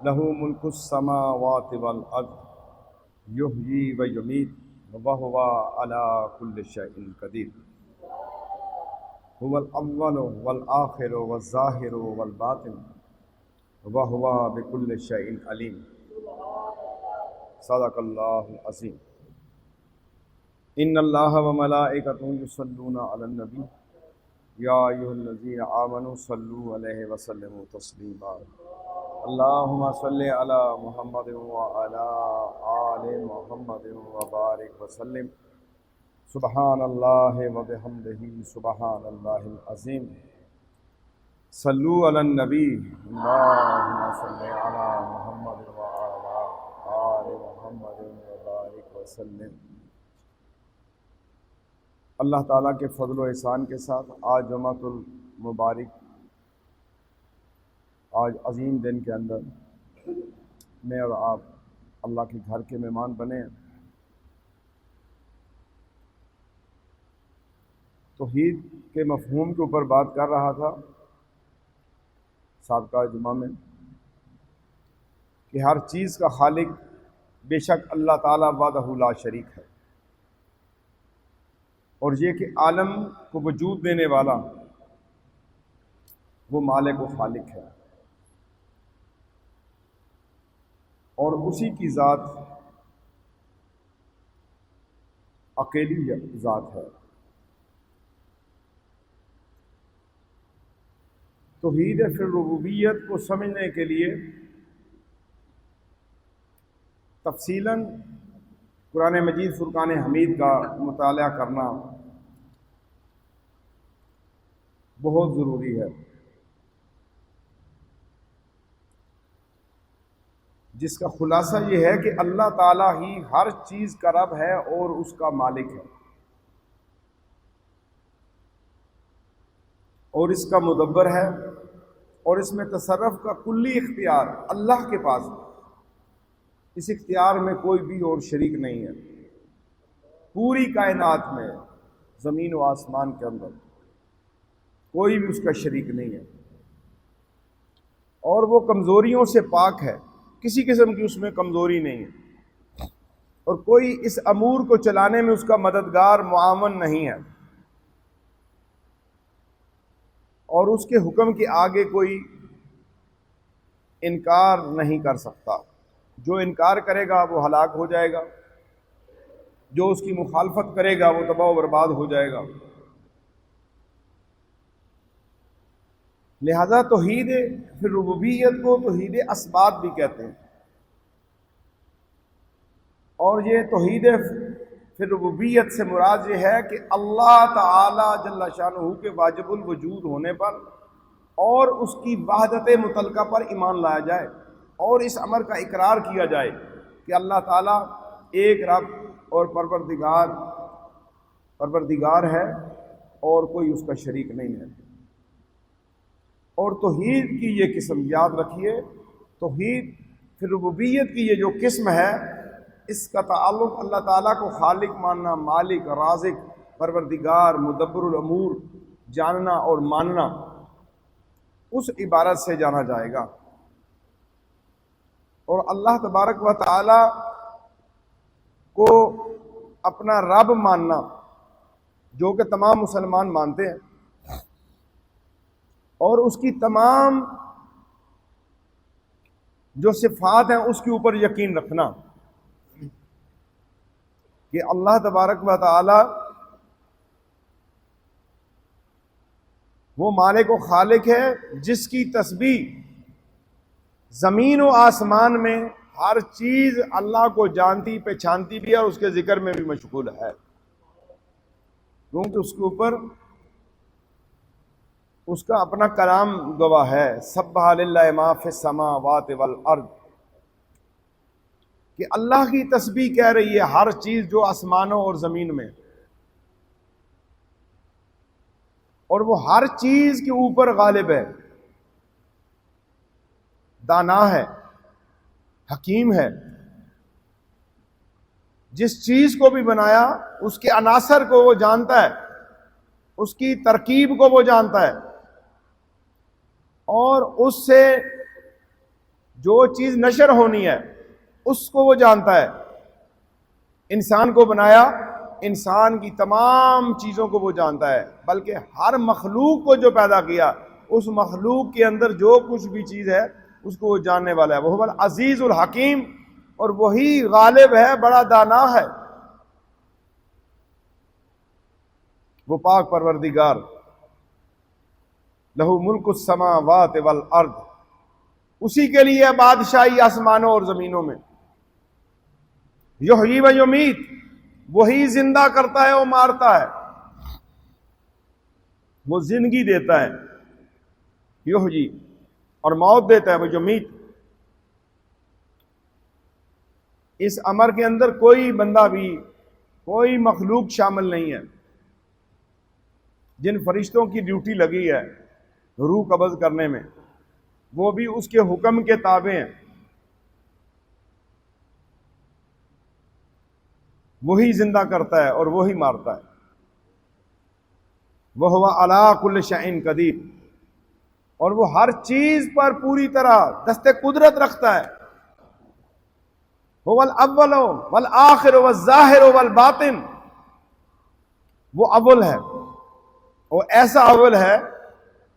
لہ ملک السماوات والارض یحیی و یمیت وہو علی کل شیء قدیر هو الاول والآخر والظاہر والباطن وہو بکل شیء علیم۔ صدق اللہ العظیم۔ ان اللہ وملائکتہ یصلون علی النبی یا ایھا الذین آمنوا صلوا علیہ وسلموا تسلیما۔ اللہم صل علی محمد وعلی آل محمد وبارک وسلم۔ سبحان اللہ وبحمدہ سبحان اللہ العظیم۔ صلو علی النبی اللہم صل علی محمد وعلی آل محمد وبارک وسلم۔ اللہ تعالیٰ کے فضل و احسان کے ساتھ آج جمعۃ المبارک، آج عظیم دن کے اندر میں اور آپ اللہ کے گھر کے مہمان بنے ہیں۔ توحید کے مفہوم کے اوپر بات کر رہا تھا سابقہ جمعہ میں کہ ہر چیز کا خالق بے شک اللہ تعالیٰ وحدہ لا شریک ہے، اور یہ کہ عالم کو وجود دینے والا وہ مالک و خالق ہے، اور اسی کی ذات اکیلی ذات ہے۔ توحید فی الربوبیت کو سمجھنے کے لیے تفصیلاً قرآن مجید فرقان حمید کا مطالعہ کرنا بہت ضروری ہے، جس کا خلاصہ یہ ہے کہ اللہ تعالیٰ ہی ہر چیز کا رب ہے اور اس کا مالک ہے، اور اس کا مدبر ہے، اور اس میں تصرف کا کلی اختیار اللہ کے پاس ہے۔ اس اختیار میں کوئی بھی اور شریک نہیں ہے۔ پوری کائنات میں زمین و آسمان کے اندر کوئی بھی اس کا شریک نہیں ہے، اور وہ کمزوریوں سے پاک ہے، کسی قسم کی اس میں کمزوری نہیں ہے، اور کوئی اس امور کو چلانے میں اس کا مددگار معاون نہیں ہے، اور اس کے حکم کے آگے کوئی انکار نہیں کر سکتا۔ جو انکار کرے گا وہ ہلاک ہو جائے گا، جو اس کی مخالفت کرے گا وہ تباہ و برباد ہو جائے گا۔ لہذا توحید فی الربوبیت کو توحید اسبات بھی کہتے ہیں، اور یہ توحید فی الربوبیت سے مراد یہ ہے کہ اللہ تعالی جل شانہ کے واجب الوجود ہونے پر اور اس کی وحدت مطلقہ پر ایمان لایا جائے، اور اس امر کا اقرار کیا جائے کہ اللہ تعالیٰ ایک رب اور پروردگار ہے، اور کوئی اس کا شریک نہیں ہے۔ اور توحید کی یہ قسم یاد رکھیے، توحید فی الربوبیت کی یہ جو قسم ہے، اس کا تعلق اللہ تعالیٰ کو خالق ماننا، مالک، رازق، پروردگار، مدبر الامور جاننا اور ماننا، اس عبارت سے جانا جائے گا۔ اور اللہ تبارک و تعالی کو اپنا رب ماننا، جو کہ تمام مسلمان مانتے ہیں، اور اس کی تمام جو صفات ہیں اس کے اوپر یقین رکھنا کہ اللہ تبارک و تعالی وہ مالک و خالق ہے، جس کی تسبیح زمین و آسمان میں ہر چیز اللہ کو جانتی پہچانتی بھی ہے، اور اس کے ذکر میں بھی مشغول ہے، کیونکہ اس کے اوپر اس کا اپنا کلام گواہ ہے۔ سبح للہ ما فی السماوات والارض، کہ اللہ کی تسبیح کہہ رہی ہے ہر چیز جو آسمانوں اور زمین میں، اور وہ ہر چیز کے اوپر غالب ہے، دانا ہے، حکیم ہے، جس چیز کو بھی بنایا اس کے عناصر کو وہ جانتا ہے، اس کی ترکیب کو وہ جانتا ہے، اور اس سے جو چیز نشر ہونی ہے اس کو وہ جانتا ہے. انسان کو بنایا، انسان کی تمام چیزوں کو وہ جانتا ہے، بلکہ ہر مخلوق کو جو پیدا کیا اس مخلوق کے اندر جو کچھ بھی چیز ہے اس کو وہ جاننے والا ہے. وہ العزیز الحکیم، اور وہی غالب ہے، بڑا دانا ہے. وہ پاک پروردگار، لہو ملک السماوات والارض، اسی کے لیے ہے بادشاہی آسمانوں اور زمینوں میں. یحیی و یمیت، وہی زندہ کرتا ہے اور مارتا ہے. وہ زندگی دیتا ہے یحیی، اور موت دیتا ہے وہ یمیت. اس امر کے اندر کوئی بندہ بھی، کوئی مخلوق شامل نہیں ہے. جن فرشتوں کی ڈیوٹی لگی ہے روح قبض کرنے میں، وہ بھی اس کے حکم کے تابع ہیں. وہی زندہ کرتا ہے اور وہی مارتا ہے. وَهُوَ عَلَىٰ كُلِّ شَيْءٍ قَدِيرٌ، اور وہ ہر چیز پر پوری طرح دست قدرت رکھتا ہے. هُوَ الْأَوَّلُ وَالْآخِرُ وَالظَّاهِرُ وَالْبَاطِنُ، وہ اول ہے، وہ ایسا اول ہے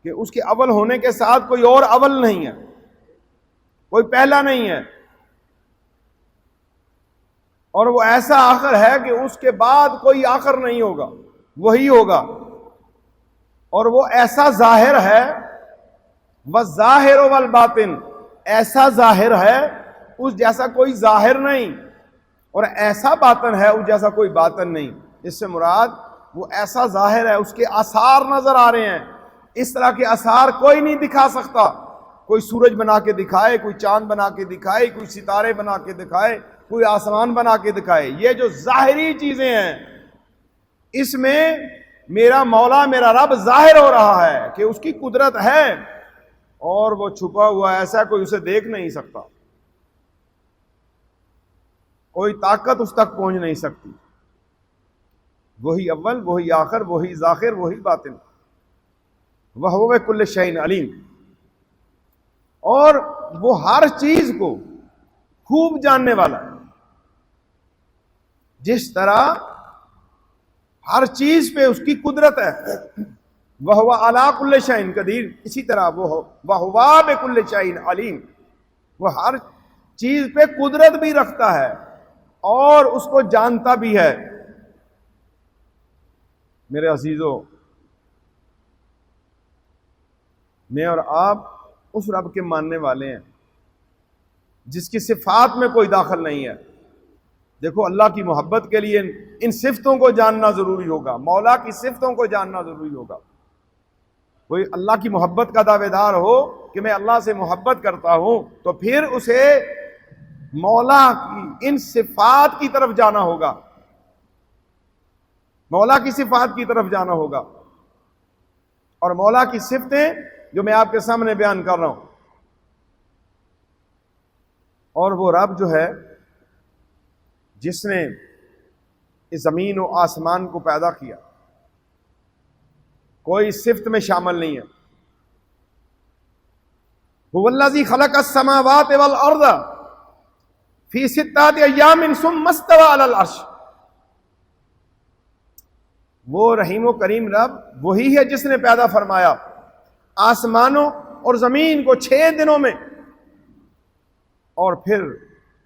کہ اس کے اول ہونے کے ساتھ کوئی اور اول نہیں ہے، کوئی پہلا نہیں ہے. اور وہ ایسا آخر ہے کہ اس کے بعد کوئی آخر نہیں ہوگا، وہی ہوگا. اور وہ ایسا ظاہر ہے، وَالظَّاهِرُ وَالْبَاطِنُ، ایسا ظاہر ہے اس جیسا کوئی ظاہر نہیں، اور ایسا باطن ہے اس جیسا کوئی باطن نہیں. اس سے مراد وہ ایسا ظاہر ہے، اس کے آثار نظر آ رہے ہیں. اس طرح کے آثار کوئی نہیں دکھا سکتا. کوئی سورج بنا کے دکھائے، کوئی چاند بنا کے دکھائے، کوئی ستارے بنا کے دکھائے، کوئی آسمان بنا کے دکھائے. یہ جو ظاہری چیزیں ہیں اس میں میرا مولا، میرا رب ظاہر ہو رہا ہے کہ اس کی قدرت ہے، اور وہ چھپا ہوا ایسا کوئی اسے دیکھ نہیں سکتا، کوئی طاقت اس تک پہنچ نہیں سکتی. وہی اول، وہی آخر، وہی ظاہر، وہی باطن. وَهُوَ بِكُلِّ شَيْءٍ عَلِيمٌ، اور وہ ہر چیز کو خوب جاننے والا ہے. جس طرح ہر چیز پہ اس کی قدرت ہے، وَهُوَ عَلَىٰ كُلِّ شَيْءٍ قَدِيرٌ، اسی طرح وَهُوَ بِكُلِّ شَيْءٍ عَلِيمٌ، وہ ہر چیز پہ قدرت بھی رکھتا ہے اور اس کو جانتا بھی ہے. میرے عزیزو، میں اور آپ اس رب کے ماننے والے ہیں جس کی صفات میں کوئی داخل نہیں ہے. دیکھو، اللہ کی محبت کے لیے ان صفتوں کو جاننا ضروری ہوگا، مولا کی صفتوں کو جاننا ضروری ہوگا. کوئی اللہ کی محبت کا دعوے دار ہو کہ میں اللہ سے محبت کرتا ہوں، تو پھر اسے مولا کی ان صفات کی طرف جانا ہوگا، مولا کی صفات کی طرف جانا ہوگا. اور مولا کی صفتیں جو میں آپ کے سامنے بیان کر رہا ہوں، اور وہ رب جو ہے جس نے اس زمین و آسمان کو پیدا کیا، کوئی صفت میں شامل نہیں ہے. هو الذی خلق السماوات والارض فی ستۃ ایام ثم استوى علی العرش. وہ رحیم و کریم رب وہی ہے جس نے پیدا فرمایا آسمانوں اور زمین کو 6 دنوں میں، اور پھر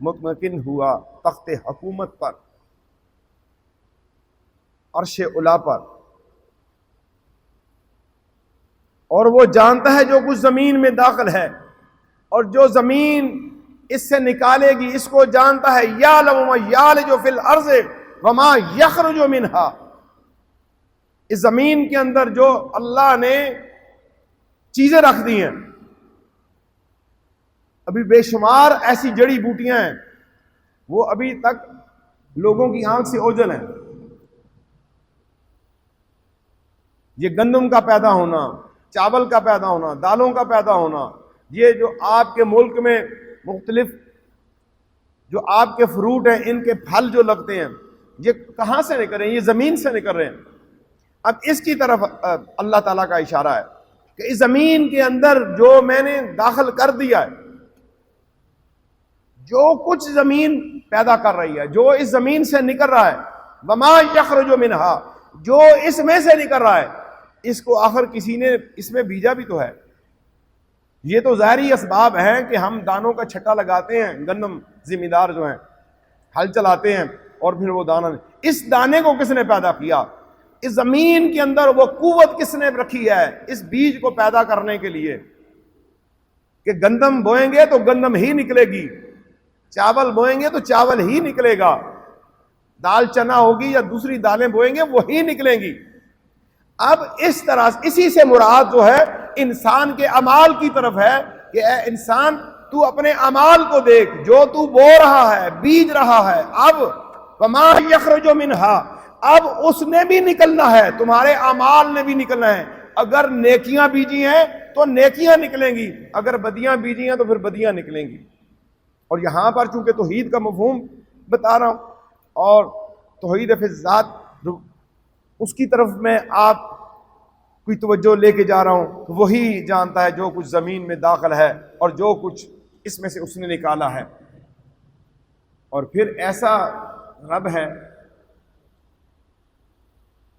مطمئن ہوا تخت حکومت پر، عرش اعلیٰ پر. اور وہ جانتا ہے جو کچھ زمین میں داخل ہے اور جو زمین اس سے نکالے گی، اس کو جانتا ہے. یعلم ما یالج فی الارض وما یخرج منہا، اس زمین کے اندر جو اللہ نے چیزیں رکھ دی ہیں، ابھی بے شمار ایسی جڑی بوٹیاں ہیں وہ ابھی تک لوگوں کی آنکھ سے اوجھل ہیں. یہ گندم کا پیدا ہونا، چاول کا پیدا ہونا، دالوں کا پیدا ہونا، یہ جو آپ کے ملک میں مختلف جو آپ کے فروٹ ہیں، ان کے پھل جو لگتے ہیں، یہ کہاں سے نکل رہے ہیں؟ یہ زمین سے نکل رہے ہیں. اب اس کی طرف اللہ تعالیٰ کا اشارہ ہے کہ اس زمین کے اندر جو میں نے داخل کر دیا ہے، جو کچھ زمین پیدا کر رہی ہے، جو اس زمین سے نکل رہا ہے، وما یخرج منہا، جو اس میں سے نکل رہا ہے، اس کو آخر کسی نے اس میں بیجا بھی تو ہے۔ یہ تو ظاہری اسباب ہیں کہ ہم دانوں کا چھٹا لگاتے ہیں، گندم ذمہ دار جو ہیں ہل چلاتے ہیں اور پھر وہ دانہ، اس دانے کو کس نے پیدا کیا؟ اس زمین کے اندر وہ قوت کس نے رکھی ہے اس بیج کو پیدا کرنے کے لیے کہ گندم بوئیں گے تو گندم ہی نکلے گی، چاول بوئیں گے تو چاول ہی نکلے گا، دال چنا ہوگی یا دوسری دالیں بوئیں گے وہی نکلیں گی۔ اب اس طرح اسی سے مراد جو ہے انسان کے اعمال کی طرف ہے کہ اے انسان تو اپنے اعمال کو دیکھ، جو تو بو رہا ہے، بیج رہا ہے، اب وما یخرج منہا، اب اس نے بھی نکلنا ہے، تمہارے اعمال نے بھی نکلنا ہے۔ اگر نیکیاں بیجی ہیں تو نیکیاں نکلیں گی، اگر بدیاں بیجی ہیں تو پھر بدیاں نکلیں گی۔ اور یہاں پر چونکہ توحید کا مفہوم بتا رہا ہوں اور توحید فی الذات اس کی طرف میں آپ کوئی توجہ لے کے جا رہا ہوں، تو وہی جانتا ہے جو کچھ زمین میں داخل ہے اور جو کچھ اس میں سے اس نے نکالا ہے۔ اور پھر ایسا رب ہے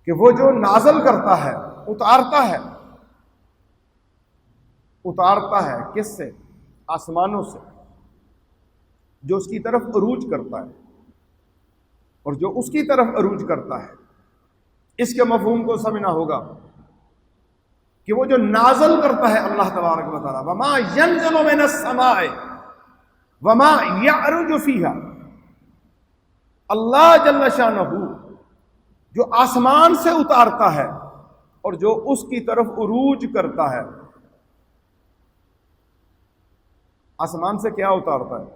کہ وہ جو نازل کرتا ہے، اتارتا ہے کس سے؟ آسمانوں سے، جو اس کی طرف عروج کرتا ہے، اور جو اس کی طرف عروج کرتا ہے اس کے مفہوم کو سمجھنا ہوگا کہ وہ جو نازل کرتا ہے اللہ تبارک و تعالی، وما ينزل من السماء وما يعرج فيها، اللہ جل شانہ جو آسمان سے اتارتا ہے اور جو اس کی طرف عروج کرتا ہے۔ آسمان سے کیا اتارتا ہے؟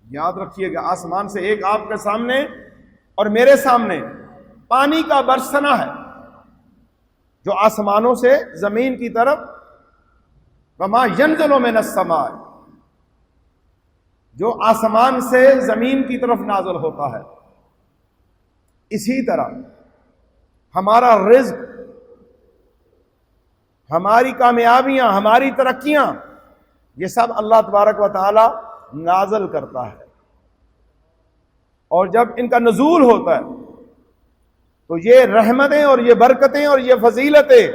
یاد رکھیے گا، آسمان سے ایک آپ کے سامنے اور میرے سامنے پانی کا برسنا ہے جو آسمانوں سے زمین کی طرف، وما ينزل من السماء، جو آسمان سے زمین کی طرف نازل ہوتا ہے۔ اسی طرح ہمارا رزق، ہماری کامیابیاں، ہماری ترقیاں، یہ سب اللہ تبارک و تعالی نازل کرتا ہے، اور جب ان کا نزول ہوتا ہے تو یہ رحمتیں اور یہ برکتیں اور یہ فضیلتیں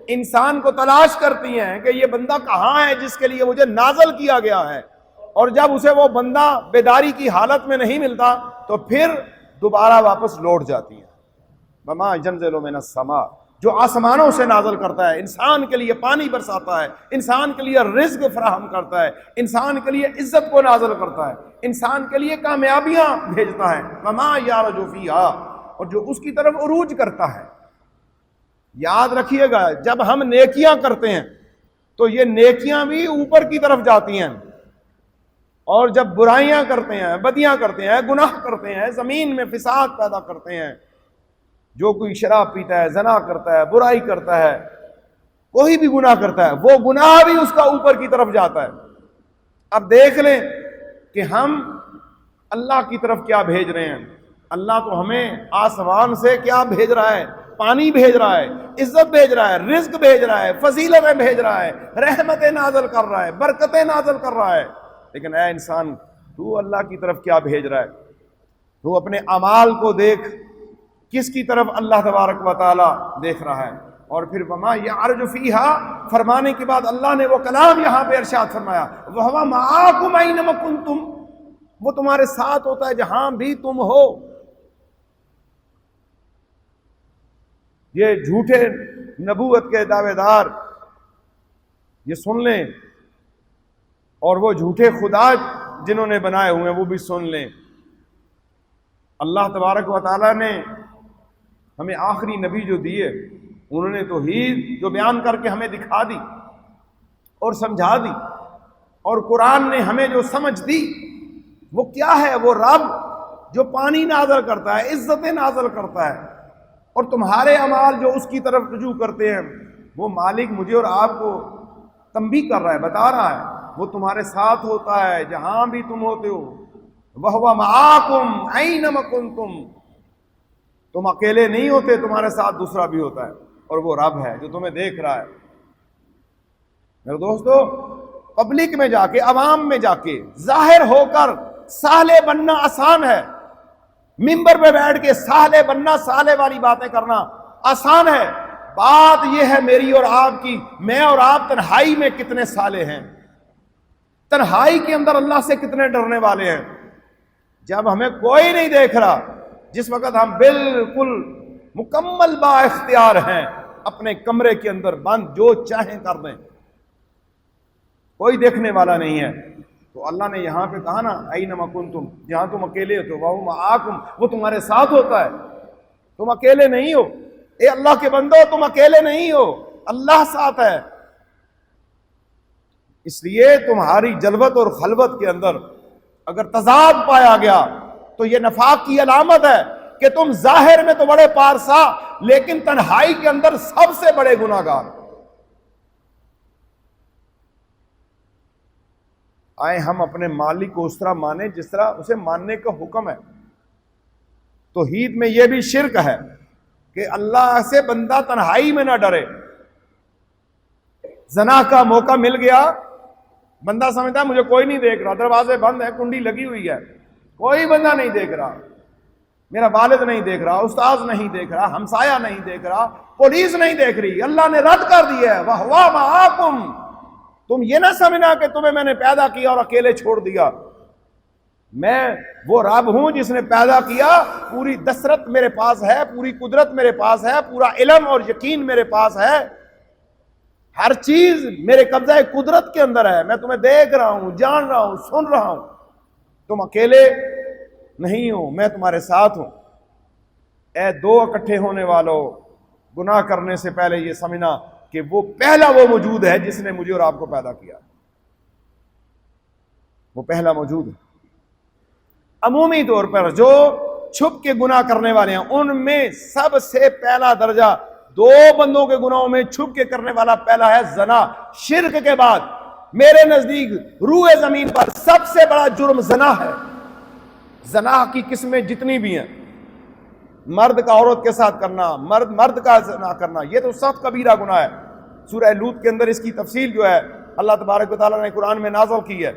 انسان کو تلاش کرتی ہیں کہ یہ بندہ کہاں ہے جس کے لیے مجھے نازل کیا گیا ہے، اور جب اسے وہ بندہ بیداری کی حالت میں نہیں ملتا تو پھر دوبارہ واپس لوٹ جاتی ہیں۔ وما ينزل من السماء، جو آسمانوں سے نازل کرتا ہے، انسان کے لیے پانی برساتا ہے، انسان کے لیے رزق فراہم کرتا ہے، انسان کے لیے عزت کو نازل کرتا ہے، انسان کے لیے کامیابیاں بھیجتا ہے۔ وما يعرج فيها، اور جو اس کی طرف عروج کرتا ہے۔ یاد رکھیے گا، جب ہم نیکیاں کرتے ہیں تو یہ نیکیاں بھی اوپر کی طرف جاتی ہیں، اور جب برائیاں کرتے ہیں، بدیاں کرتے ہیں، گناہ کرتے ہیں، زمین میں فساد پیدا کرتے ہیں، جو کوئی شراب پیتا ہے، زنا کرتا ہے، برائی کرتا ہے، کوئی بھی گناہ کرتا ہے، وہ گناہ بھی اس کا اوپر کی طرف جاتا ہے۔ اب دیکھ لیں کہ ہم اللہ کی طرف کیا بھیج رہے ہیں۔ اللہ تو ہمیں آسمان سے کیا بھیج رہا ہے؟ پانی بھیج رہا ہے، عزت بھیج رہا ہے، رزق بھیج رہا ہے، فضیلتیں بھیج رہا ہے، رحمتیں نازل کر رہا ہے، برکتیں نازل کر رہا ہے۔ لیکن اے انسان، تو اللہ کی طرف کیا بھیج رہا ہے؟ تو اپنے اعمال کو دیکھ، کس کی طرف اللہ تبارک و تعالی دیکھ رہا ہے۔ اور پھر وما يعرج فيها فرمانے کے بعد اللہ نے وہ کلام یہاں پہ ارشاد فرمایا، وَهُوَ مَعَاكُمْ أَيْنَمَا كُنتُمْ، وہ تمہارے ساتھ ہوتا ہے جہاں بھی تم ہو۔ یہ جھوٹے نبوت کے دعوے دار یہ سن لیں، اور وہ جھوٹے خدا جنہوں نے بنائے ہوئے ہیں وہ بھی سن لیں۔ اللہ تبارک و تعالیٰ نے ہمیں آخری نبی جو دیے، انہوں نے توحید جو بیان کر کے ہمیں دکھا دی اور سمجھا دی، اور قرآن نے ہمیں جو سمجھ دی وہ کیا ہے؟ وہ رب جو پانی نازل کرتا ہے، عزتیں نازل کرتا ہے، اور تمہارے اعمال جو اس کی طرف رجوع کرتے ہیں، وہ مالک مجھے اور آپ کو تنبیہ کر رہا ہے، بتا رہا ہے، وہ تمہارے ساتھ ہوتا ہے جہاں بھی تم ہوتے ہو۔ وَهُوَ مَعَاكُمْ أَيْنَمَا كُنتُمْ، تم اکیلے نہیں ہوتے، تمہارے ساتھ دوسرا بھی ہوتا ہے، اور وہ رب ہے جو تمہیں دیکھ رہا ہے۔ میرے دوستو، پبلک میں جا کے، عوام میں جا کے ظاہر ہو کر صالح بننا آسان ہے، ممبر پہ بیٹھ کے صالح بننا، صالح والی باتیں کرنا آسان ہے۔ بات یہ ہے میری اور آپ کی، میں اور آپ تنہائی میں کتنے صالح ہیں، تنہائی کے اندر اللہ سے کتنے ڈرنے والے ہیں۔ جب ہمیں کوئی نہیں دیکھ رہا، جس وقت ہم بالکل مکمل با اختیار ہیں، اپنے کمرے کے اندر بند جو چاہیں کر دیں، کوئی دیکھنے والا نہیں ہے، تو اللہ نے یہاں پہ کہا نا اینما کنتم، جہاں تم اکیلے ہو تو وہو معاکم، وہ تمہارے ساتھ ہوتا ہے، تم اکیلے نہیں ہو۔ اے اللہ کے بندو، تم اکیلے نہیں ہو، اللہ ساتھ ہے۔ اس لیے تمہاری جلوت اور خلوت کے اندر اگر تضاد پایا گیا تو یہ نفاق کی علامت ہے کہ تم ظاہر میں تو بڑے پارسا، لیکن تنہائی کے اندر سب سے بڑے گناہگار۔ آئے ہم اپنے مالک کو اس طرح مانیں جس طرح اسے ماننے کا حکم ہے۔ توحید میں یہ بھی شرک ہے کہ اللہ سے بندہ تنہائی میں نہ ڈرے۔ زنا کا موقع مل گیا، بندہ سمجھتا ہے مجھے کوئی نہیں دیکھ رہا، دروازے بند ہیں، کنڈی لگی ہوئی ہے، کوئی بندہ نہیں دیکھ رہا، میرا والد نہیں دیکھ رہا، استاذ نہیں دیکھ رہا، ہمسایہ نہیں دیکھ رہا، پولیس نہیں دیکھ رہی، اللہ نے رد کر دیا ہے۔ وَهُوَ مَعَكُمْ، تم یہ نہ سمجھنا کہ تمہیں میں نے پیدا کیا اور اکیلے چھوڑ دیا۔ میں وہ رب ہوں جس نے پیدا کیا، پوری دسترت میرے پاس ہے، پوری قدرت میرے پاس ہے، پورا علم اور یقین میرے پاس ہے، ہر چیز میرے قبضہ قدرت کے اندر ہے، میں تمہیں دیکھ رہا ہوں، جان رہا ہوں، سن رہا ہوں، تم اکیلے نہیں ہو، میں تمہارے ساتھ ہوں۔ اے دو اکٹھے ہونے والوں، گناہ کرنے سے پہلے یہ سمجھنا کہ وہ پہلا وہ موجود ہے جس نے مجھے اور آپ کو پیدا کیا، وہ پہلا موجود ہے۔ عمومی طور پر جو چھپ کے گناہ کرنے والے ہیں، ان میں سب سے پہلا درجہ دو بندوں کے گناہوں میں چھپ کے کرنے والا پہلا ہے زنا۔ شرک کے بعد میرے نزدیک روئے زمین پر سب سے بڑا جرم زنا ہے۔ زنا کی قسمیں جتنی بھی ہیں، مرد کا عورت کے ساتھ کرنا، مرد کا زنا کرنا، یہ تو سخت کبیرہ گناہ ہے۔ سورہ لوط کے اندر اس کی تفصیل جو ہے اللہ تبارک و تعالیٰ نے قرآن میں نازل کی ہے۔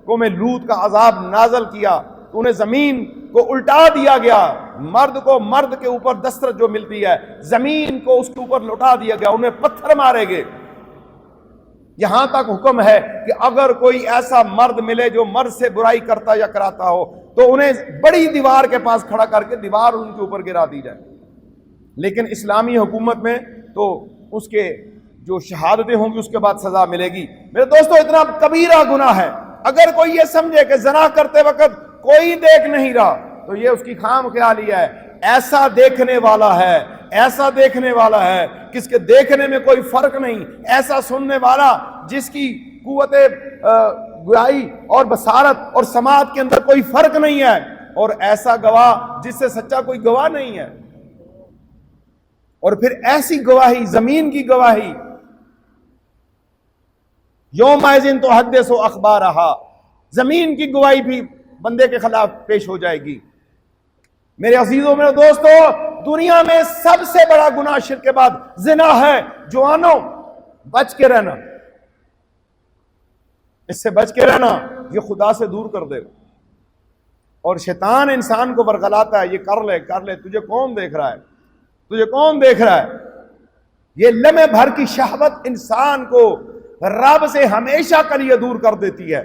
قوم لوط کا عذاب نازل کیا، انہیں زمین کو الٹا دیا گیا، مرد کو مرد کے اوپر دسترس جو ملتی ہے، زمین کو اس کے اوپر لوٹا دیا گیا، انہیں پتھر مارے گئے۔ یہاں تک حکم ہے کہ اگر کوئی ایسا مرد ملے جو مرد سے برائی کرتا یا کراتا ہو تو انہیں بڑی دیوار کے پاس کھڑا کر کے دیوار ان کے اوپر گرا دی جائے۔ لیکن اسلامی حکومت میں تو اس کے جو شہادتیں ہوں گی اس کے بعد سزا ملے گی۔ میرے دوستو، اتنا کبیرہ گناہ ہے، اگر کوئی یہ سمجھے کہ زنا کرتے وقت کوئی دیکھ نہیں رہا تو یہ اس کی خام خیالی ہے۔ ایسا دیکھنے والا ہے، ایسا دیکھنے والا ہے کس کے دیکھنے میں کوئی فرق نہیں، ایسا سننے والا جس کی قوت گواہی اور بصارت اور سماعت کے اندر کوئی فرق نہیں ہے، اور ایسا گواہ جس سے سچا کوئی گواہ نہیں ہے۔ اور پھر ایسی گواہی، زمین کی گواہی، یومئذ تحدث اخبارہا، زمین کی گواہی بھی بندے کے خلاف پیش ہو جائے گی۔ میرے عزیزوں، میرے دوستو، دنیا میں سب سے بڑا گناہ شرک کے بعد زنا ہے۔ جوانوں، بچ کے رہنا، اس سے بچ کے رہنا، یہ خدا سے دور کر دے گا۔ اور شیطان انسان کو برگلاتا ہے، یہ کر لے کر لے، تجھے کون دیکھ رہا ہے، تجھے کون دیکھ رہا ہے۔ یہ لمحے بھر کی شہوت انسان کو رب سے ہمیشہ کے لیے دور کر دیتی ہے۔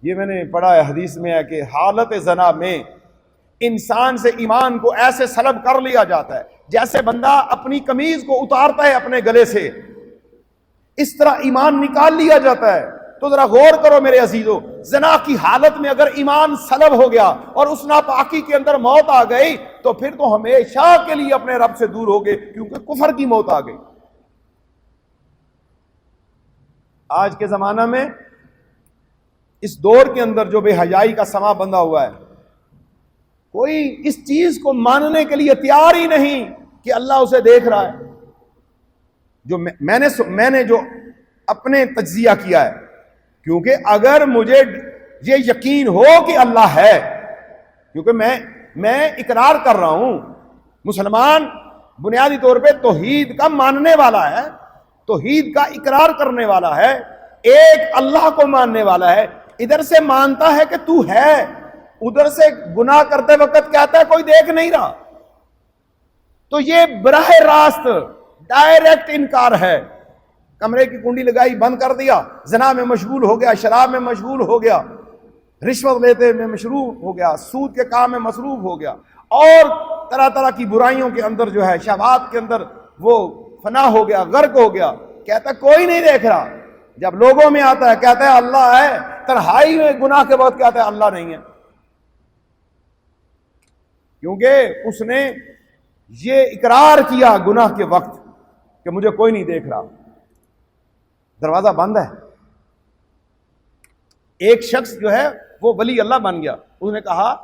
یہ میں نے پڑھا ہے، حدیث میں ہے کہ حالت زنا میں انسان سے ایمان کو ایسے سلب کر لیا جاتا ہے جیسے بندہ اپنی قمیض کو اتارتا ہے اپنے گلے سے، اس طرح ایمان نکال لیا جاتا ہے۔ تو ذرا غور کرو میرے عزیزو، زنا کی حالت میں اگر ایمان سلب ہو گیا اور اس ناپاکی کے اندر موت آ گئی تو پھر تو ہمیشہ کے لیے اپنے رب سے دور ہو گئے، کیونکہ کفر کی موت آ گئی۔ آج کے زمانہ میں اس دور کے اندر جو بے حیائی کا سما بندھا ہوا ہے، کوئی اس چیز کو ماننے کے لیے تیار ہی نہیں کہ اللہ اسے دیکھ رہا ہے۔ جو میں نے جو اپنے تجزیہ کیا ہے، کیونکہ اگر مجھے یہ یقین ہو کہ اللہ ہے، کیونکہ میں اقرار کر رہا ہوں، مسلمان بنیادی طور پہ توحید کا ماننے والا ہے، توحید کا اقرار کرنے والا ہے، ایک اللہ کو ماننے والا ہے، ادھر سے مانتا ہے کہ تو ہے، ادھر سے گناہ کرتے وقت کہتا ہے کوئی دیکھ نہیں رہا. تو یہ براہ راست ڈائریکٹ انکار ہے. کمرے کی کنڈی لگائی، بند کر دیا، زنا میں مشغول ہو گیا، شراب میں مشغول ہو گیا، رشوت لیتے میں مشروع ہو گیا، سود کے کام میں مصروف ہو گیا، اور طرح طرح کی برائیوں کے اندر جو ہے، شہوات کے اندر وہ فنا ہو گیا، غرق ہو گیا. کہتا کوئی نہیں دیکھ رہا. جب لوگوں میں آتا ہے کہتا ہے اللہ ہے، تنہائی میں گناہ کے وقت کہتا ہے اللہ نہیں ہے. کیونکہ اس نے یہ اقرار کیا گناہ کے وقت کہ مجھے کوئی نہیں دیکھ رہا، دروازہ بند ہے. ایک شخص جو ہے وہ ولی اللہ بن گیا. اس نے کہا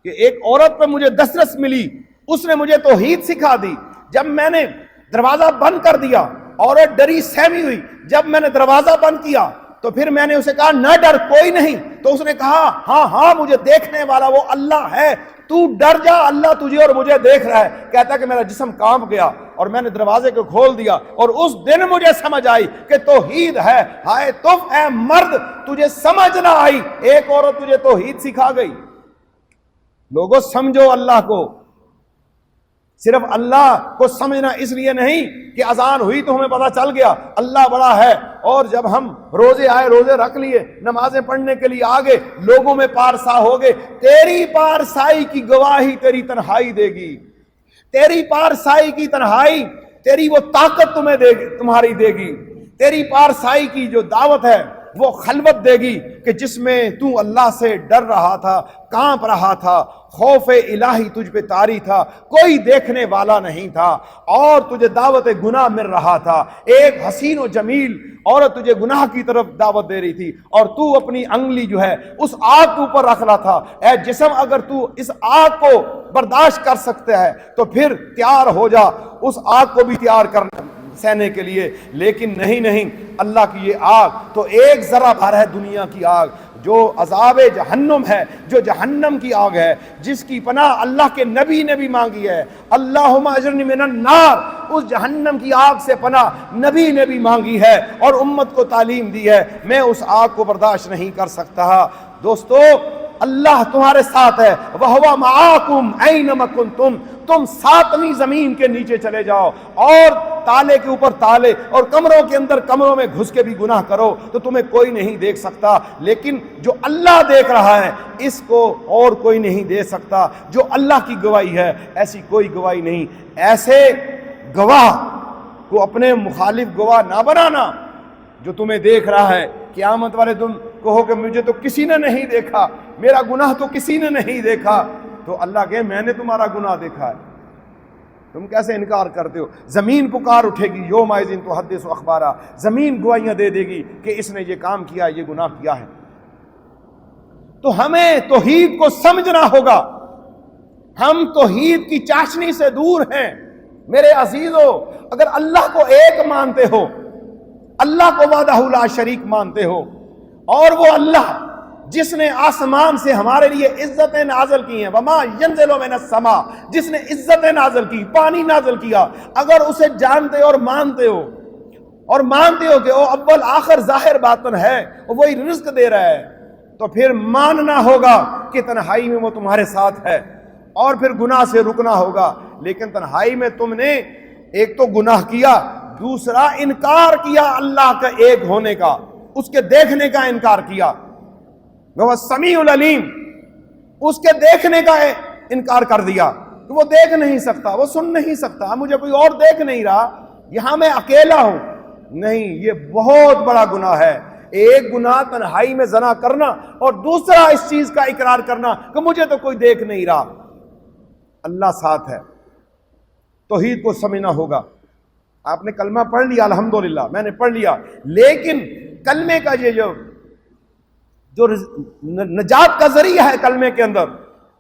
کہ ایک عورت پہ مجھے دسترس ملی، اس نے مجھے توحید سکھا دی. جب میں نے دروازہ بند کر دیا، عورت ڈری سہمی ہوئی. جب میں نے دروازہ بند کیا تو پھر میں نے اسے کہا نہ ڈر، کوئی نہیں. تو اس نے کہا ہاں ہاں مجھے دیکھنے والا وہ اللہ ہے، تو ڈر جا، اللہ تجھے اور مجھے دیکھ رہا ہے. کہتا ہے کہ میرا جسم کانپ گیا اور میں نے دروازے کو کھول دیا، اور اس دن مجھے سمجھ آئی کہ توحید ہے. ہائے تف اے مرد، تجھے سمجھ نہ آئی، ایک عورت تجھے توحید سکھا گئی. لوگوں سمجھو اللہ کو. صرف اللہ کو سمجھنا اس لیے نہیں کہ اذان ہوئی تو ہمیں پتہ چل گیا اللہ بڑا ہے، اور جب ہم روزے آئے روزے رکھ لیے، نمازیں پڑھنے کے لیے آگے، لوگوں میں پارسا ہو گئے. تیری پارسائی کی گواہی تیری تنہائی دے گی. تیری پارسائی کی تنہائی تیری وہ طاقت تمہیں دے گی، تمہاری دے گی. تیری پارسائی کی جو دعوت ہے وہ خلوت دے گی کہ جس میں تو اللہ سے ڈر رہا تھا، کانپ رہا تھا، خوف الہی تجھ پہ طاری تھا، کوئی دیکھنے والا نہیں تھا، اور تجھے دعوت گناہ مل رہا تھا. ایک حسین و جمیل عورت تجھے گناہ کی طرف دعوت دے رہی تھی، اور تو اپنی انگلی جو ہے اس آگ کے اوپر رکھ رہا تھا. اے جسم، اگر تو اس آگ کو برداشت کر سکتا ہے تو پھر تیار ہو جا اس آگ کو بھی تیار کرنا سہنے کے لیے. لیکن نہیں، اللہ کی یہ آگ تو ایک ذرہ بھر ہے دنیا کی آگ، جو عذاب جہنم ہے، جو جہنم کی آگ ہے، جس کی پناہ اللہ کے نبی نے بھی مانگی ہے. اللہم اجرنی من النار، اس جہنم کی آگ سے پناہ نبی نے بھی مانگی ہے اور امت کو تعلیم دی ہے. میں اس آگ کو برداشت نہیں کر سکتا. دوستو، اللہ تمہارے ساتھ ہے. وَهُوَ مَعَاكُمْ أَيْنَمَا كُنْتُمْ. تم ساتویں زمین کے نیچے چلے جاؤ اور تالے کے اوپر تالے اور کمروں کے اندر کمروں میں گھس کے بھی گناہ کرو تو تمہیں کوئی نہیں دیکھ سکتا. لیکن جو اللہ دیکھ رہا ہے اس کو اور کوئی نہیں دے سکتا. جو اللہ کی گواہی ہے ایسی کوئی گواہی نہیں. ایسے گواہ کو اپنے مخالف گواہ نہ بنانا جو تمہیں دیکھ رہا ہے. قیامت والے دن کہو کہ مجھے تو کسی نے نہیں دیکھا، میرا گناہ تو کسی نے نہیں دیکھا. تو اللہ کہے میں نے تمہارا گناہ دیکھا ہے. تم کیسے انکار کرتے ہو؟ زمین پکار اٹھے گی یومئذ تحدث اخبارا. زمین گواہیاں دے دے گی کہ اس نے یہ کام کیا، یہ گناہ کیا ہے. تو ہمیں توحید کو سمجھنا ہوگا. ہم توحید کی چاشنی سے دور ہیں. میرے عزیزو، اگر اللہ کو ایک مانتے ہو، اللہ کو وحدہ لا شریک مانتے ہو، اور وہ اللہ جس نے آسمان سے ہمارے لیے عزتیں نازل کی ہیں، وما ینزل من السماء، جس نے عزتیں نازل کی، پانی نازل کیا، اگر اسے جانتے اور مانتے ہو کہ وہ اول آخر ظاہر باطن ہے، وہی رزق دے رہا ہے، تو پھر ماننا ہوگا کہ تنہائی میں وہ تمہارے ساتھ ہے، اور پھر گناہ سے رکنا ہوگا. لیکن تنہائی میں تم نے ایک تو گناہ کیا، دوسرا انکار کیا اللہ کا ایک ہونے کا، اس کے دیکھنے کا انکار کیا. وہ سمیع العلیم، اس کے دیکھنے کا انکار کر دیا کہ وہ دیکھ نہیں سکتا، وہ سن نہیں سکتا، مجھے کوئی اور دیکھ نہیں رہا، یہاں میں اکیلا ہوں. نہیں، یہ بہت بڑا گناہ ہے. ایک گناہ تنہائی میں زنا کرنا، اور دوسرا اس چیز کا اقرار کرنا کہ مجھے تو کوئی دیکھ نہیں رہا، اللہ ساتھ ہے. توحید کو سمجھنا ہوگا. آپ نے کلمہ پڑھ لیا، الحمدللہ میں نے پڑھ لیا، لیکن کلمے کا یہ جو نجات کا ذریعہ ہے کلمے کے اندر،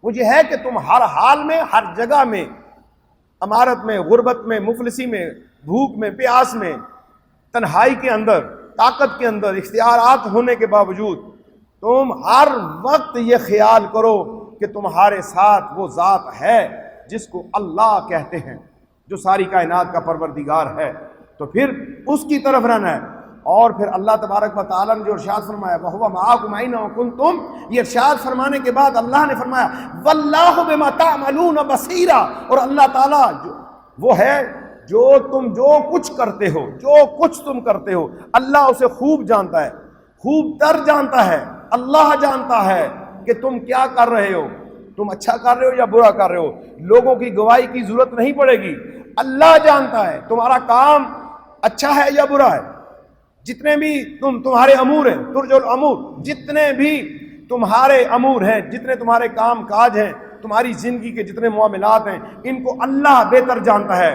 وہ یہ ہے کہ تم ہر حال میں، ہر جگہ میں، امارت میں، غربت میں، مفلسی میں، بھوک میں، پیاس میں، تنہائی کے اندر، طاقت کے اندر، اختیارات ہونے کے باوجود تم ہر وقت یہ خیال کرو کہ تمہارے ساتھ وہ ذات ہے جس کو اللہ کہتے ہیں، جو ساری کائنات کا پروردگار ہے. تو پھر اس کی طرف رہنا ہے. اور پھر اللہ تبارک و تعالیٰ نے جو ارشاد فرمایا وَهُوَ مَعَكُمْ أَيْنَمَا كُنتُمْ، یہ ارشاد فرمانے کے بعد اللہ نے فرمایا وَاللَّهُ بِمَا تَعْمَلُونَ بَصِيرٌ، اور اللہ تعالیٰ وہ ہے جو تم جو کچھ کرتے ہو، جو کچھ تم کرتے ہو اللہ اسے خوب جانتا ہے، خوب تر جانتا ہے۔ اللہ جانتا ہے کہ تم کیا کر رہے ہو، تم اچھا کر رہے ہو یا برا کر رہے ہو، لوگوں کی گواہی کی ضرورت نہیں پڑے گی، اللہ جانتا ہے تمہارا کام اچھا ہے یا برا ہے۔ جتنے بھی تمہارے امور ہیں، ترج الامور، جتنے بھی تمہارے امور ہیں، جتنے تمہارے کام کاج ہیں، تمہاری زندگی کے جتنے معاملات ہیں، ان کو اللہ بہتر جانتا ہے،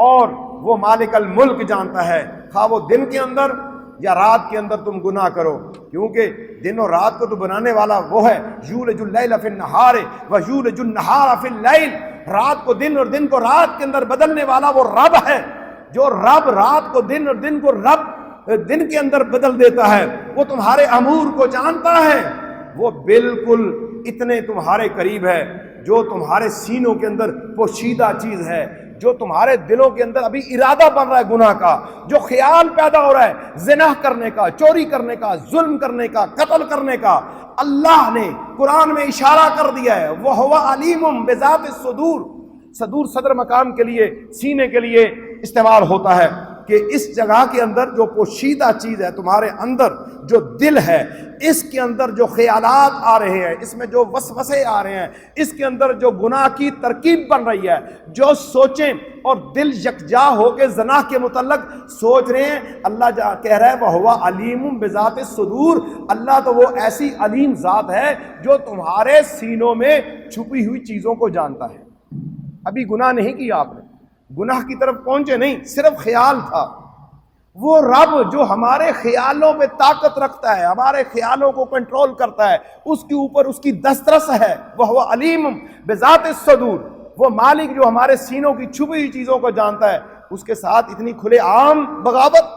اور وہ مالک الملک جانتا ہے، خواہ وہ دن کے اندر یا رات کے اندر تم گناہ کرو، کیونکہ دن اور رات کو تو بنانے والا وہ ہے، یولج اللیل فی النہار ویولج النہار فی اللیل، رات کو دن اور دن کو رات کے اندر بدلنے والا وہ رب ہے، جو رب رات کو دن اور دن کو رب دن کے اندر بدل دیتا ہے، وہ تمہارے امور کو جانتا ہے، وہ بالکل اتنے تمہارے قریب ہے، جو تمہارے سینوں کے اندر پوشیدہ چیز ہے، جو تمہارے دلوں کے اندر ابھی ارادہ بن رہا ہے گناہ کا، جو خیال پیدا ہو رہا ہے زنا کرنے کا، چوری کرنے کا، ظلم کرنے کا، قتل کرنے کا، اللہ نے قرآن میں اشارہ کر دیا ہے وَهُوَ عَلِيمٌ بِذَاتِ الصُّدُورِ، صدور صدر مقام کے لیے، سینے کے لیے استعمال ہوتا ہے کہ اس جگہ کے اندر جو پوشیدہ چیز ہے تمہارے اندر، جو دل ہے، اس کے اندر جو خیالات آ رہے ہیں، اس میں جو وسوسے آ رہے ہیں، اس کے اندر جو گناہ کی ترکیب بن رہی ہے، جو سوچیں اور دل یکجا ہو کے زنا کے متعلق سوچ رہے ہیں، اللہ کہہ رہا ہے وَهُوَ عَلِيمٌ بِذَاتِ الصُّدُورِ، اللہ تو وہ ایسی علیم ذات ہے جو تمہارے سینوں میں چھپی ہوئی چیزوں کو جانتا ہے۔ ابھی گناہ نہیں کیا آپ نے، گناہ کی طرف پہنچے نہیں، صرف خیال تھا، وہ رب جو ہمارے خیالوں پہ طاقت رکھتا ہے، ہمارے خیالوں کو کنٹرول کرتا ہے، اس کے اوپر اس کی دسترس ہے، وہ علیم بذات الصدور، وہ مالک جو ہمارے سینوں کی چھپی ہوئی چیزوں کو جانتا ہے، اس کے ساتھ اتنی کھلے عام بغاوت،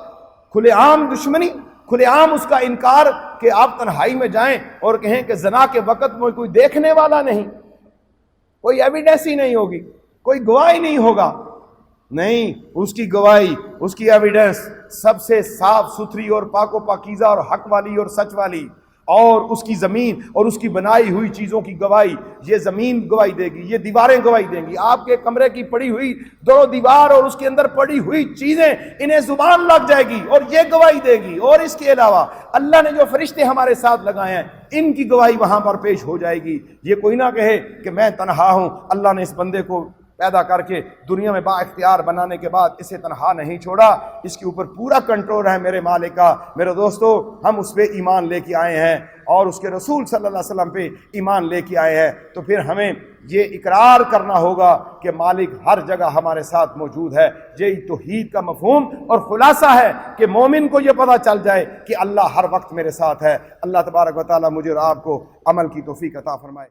کھلے عام دشمنی، کھلے عام اس کا انکار کہ آپ تنہائی میں جائیں اور کہیں کہ زنا کے وقت میں کوئی دیکھنے والا نہیں، کوئی ایویڈنس ہی نہیں ہوگی، کوئی گواہی نہیں ہوگا، نہیں، اس کی گواہی، اس کی ایویڈنس سب سے صاف ستھری اور پاک و پاکیزہ اور حق والی اور سچ والی، اور اس کی زمین اور اس کی بنائی ہوئی چیزوں کی گواہی، یہ زمین گواہی دے گی، یہ دیواریں گواہی دیں گی، آپ کے کمرے کی پڑی ہوئی دو دیوار اور اس کے اندر پڑی ہوئی چیزیں، انہیں زبان لگ جائے گی اور یہ گواہی دے گی، اور اس کے علاوہ اللہ نے جو فرشتے ہمارے ساتھ لگائے ہیں ان کی گواہی وہاں پر پیش ہو جائے گی۔ یہ کوئی نہ کہے کہ میں تنہا ہوں، اللہ نے اس بندے کو پیدا کر کے دنیا میں با اختیار بنانے کے بعد اسے تنہا نہیں چھوڑا، اس کے اوپر پورا کنٹرول ہے میرے مالک کا۔ میرے دوستو، ہم اس پہ ایمان لے کے آئے ہیں اور اس کے رسول صلی اللہ علیہ وسلم پہ ایمان لے کے آئے ہیں، تو پھر ہمیں یہ اقرار کرنا ہوگا کہ مالک ہر جگہ ہمارے ساتھ موجود ہے۔ یہی توحید کا مفہوم اور خلاصہ ہے کہ مومن کو یہ پتہ چل جائے کہ اللہ ہر وقت میرے ساتھ ہے۔ اللہ تبارک و تعالیٰ مجھے اور آپ کو عمل کی توفیق عطا فرمائے۔